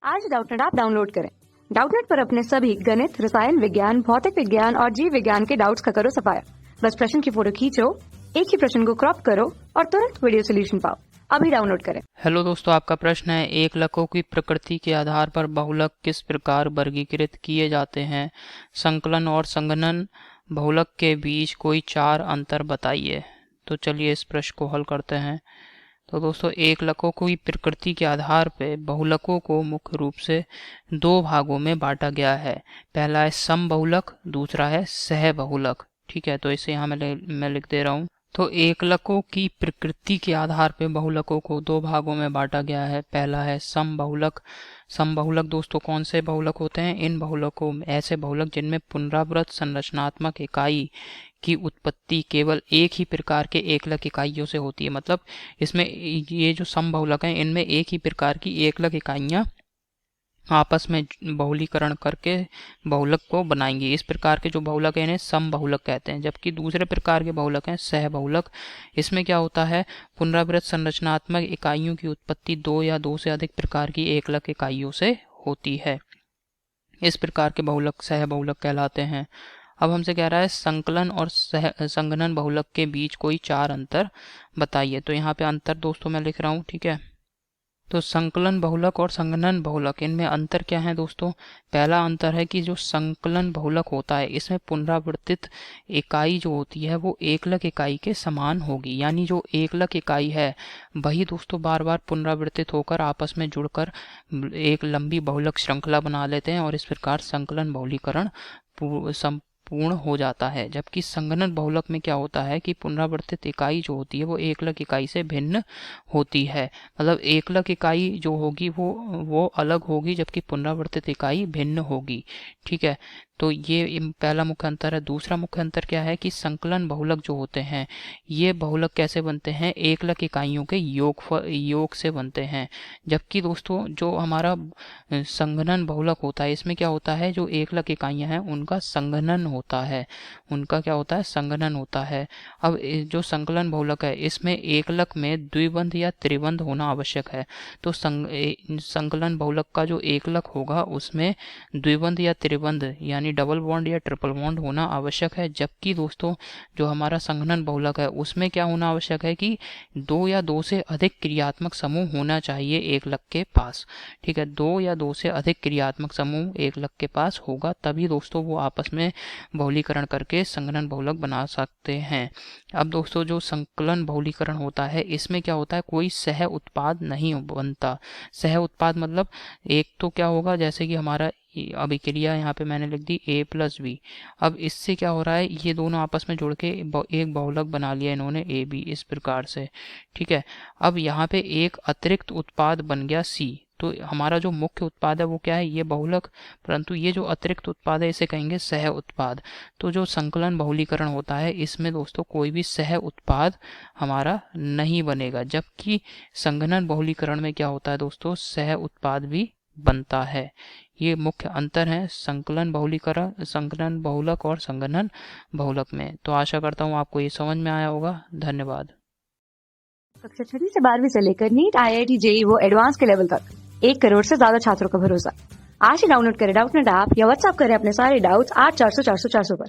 आज Doubtnut app download करें। Doubtnut पर अपने सभी गणित, रसायन विज्ञान, भौतिक विज्ञान और जीव विज्ञान के डाउट्स का करो सफाया। बस प्रश्न की फोटो खींचो, एक ही प्रश्न को क्रॉप करो और तुरंत वीडियो सोल्यूशन पाओ। अभी डाउनलोड करें। हेलो दोस्तों, आपका प्रश्न है एकलकों की प्रकृति के आधार पर बहुलक किस प्रकार वर्गीकृत किए जाते हैं। संकलन और संघनन बहुलक के बीच कोई 4 अंतर बताइए। तो चलिए इस प्रश्न को हल करते हैं। तो दोस्तों, एकलकों की प्रकृति के आधार पर बहुलकों को मुख्य रूप से 2 भागों में बांटा गया है। पहला है समबहुलक, दूसरा है सहबहुलक। ठीक है, तो इसे यहाँ मैं लिख दे रहा हूँ। तो एकलकों की प्रकृति के आधार पर बहुलकों को 2 भागों में बांटा गया है। पहला है समबहुलक। समबहुलक दोस्तों कौन से बहुलक होते हैं? इन बहुलकों में ऐसे बहुलक जिनमें पुनरावृत्त संरचनात्मक इकाई की उत्पत्ति केवल एक ही प्रकार के एकलक इकाइयों से होती है। मतलब इसमें ये जो समबहुलक हैं इनमें एक ही प्रकार की एकलक इकाइयां आपस में बहुलीकरण करके बहुलक को बनाएंगी। इस प्रकार के जो बहुलक हैं इन्हें समबहुलक कहते हैं। जबकि दूसरे प्रकार के बहुलक हैं सहबहुलक। इसमें क्या होता है, पुनरावृत्त संरचनात्मक इकाइयों की उत्पत्ति 2 या 2 से अधिक प्रकार की एकलक इकाइयों से होती है। इस प्रकार के बहुलक सहबहुलक कहलाते हैं। अब हमसे कह रहा है संकलन और संघनन बहुलक के बीच कोई 4 अंतर बताइए। तो यहाँ पे अंतर दोस्तों मैं लिख रहा हूँ। ठीक है, तो संकलन बहुलक और संघनन बहुलक इनमें अंतर क्या है दोस्तों? पहला अंतर है कि जो संकलन बहुलक होता है इसमें पुनरावर्तित इकाई जो होती है वो एकलक इकाई के समान होगी। यानी जो एकलक इकाई है वही दोस्तों बार बार पुनरावर्तित होकर आपस में जुड़कर एक लंबी बहुलक श्रृंखला बना लेते हैं और इस प्रकार संकलन बहुलीकरण पूर्ण हो जाता है। जबकि संघनन बहुलक में क्या होता है कि पुनरावर्तित इकाई जो होती है वो एकलक इकाई से भिन्न होती है। मतलब एकलक इकाई जो होगी वो अलग होगी जबकि पुनरावर्तित इकाई भिन्न होगी। ठीक है, तो ये पहला मुख्य अंतर है। दूसरा मुख्य अंतर क्या है कि संकलन बहुलक जो होते हैं ये बहुलक कैसे बनते हैं? एकलक इकाइयों के योग से बनते हैं। जबकि दोस्तों जो हमारा संघनन बहुलक होता है इसमें क्या होता है, जो एकलक इकाइयां हैं उनका संघनन होता है। उनका क्या होता है? संघनन होता है। अब जो संकलन बहुलक है इसमें एकलक में द्विबंध या त्रिबंध होना आवश्यक है। तो संकलन बहुलक का जो एकलक होगा उसमें द्विबंध या त्रिबंध यानी डबल बॉन्ड या ट्रिपल बॉन्ड होना आवश्यक है। जबकि दोस्तों जो हमारा संघनन बहुलक है उसमें क्या होना आवश्यक है कि 2 या 2 से अधिक क्रियात्मक समूह होना चाहिए एकलक के पास। ठीक है, 2 या 2 से अधिक क्रियात्मक समूह एकलक के पास होगा तभी दोस्तों वो आपस में बहुलीकरण करके संघनन बहुलक बना सकते हैं। अब दोस्तों जो संकलन बहुलीकरण होता है इसमें क्या होता है, कोई सह उत्पाद नहीं बनता। सह उत्पाद मतलब एक तो क्या होगा, जैसे कि हमारा अभिक्रिया यहाँ पे मैंने लिख दी A+B। अब इससे क्या हो रहा है, ये दोनों आपस में जुड़ के एक बहुलक बना लिया इन्होंने AB इस प्रकार से। ठीक है, अब यहाँ पे एक अतिरिक्त उत्पाद बन गया C। तो हमारा जो मुख्य उत्पाद है वो क्या है, ये बहुलक, परंतु ये जो अतिरिक्त उत्पाद है इसे कहेंगे सह उत्पाद। तो जो संकलन बहुलीकरण होता है इसमें दोस्तों कोई भी सह उत्पाद हमारा नहीं बनेगा। जबकि संघनन बहुलीकरण में क्या होता है दोस्तों, सह उत्पाद भी बनता है। ये मुख्य अंतर है संकलन बहुलीकरण, संकलन बहुलक और संघनन बहुलक में। तो आशा करता हूँ आपको ये समझ में आया होगा। धन्यवाद। कक्षा 6 से 12वीं से लेकर नीट, IIT, JEE वो एडवांस के लेवल तक 1 करोड़ से ज्यादा छात्रों का भरोसा। आज ही डाउनलोड करें डाउटनेट ऐप या व्हाट्सएप करें अपने सारे डाउट्स 8400 400 400 पर।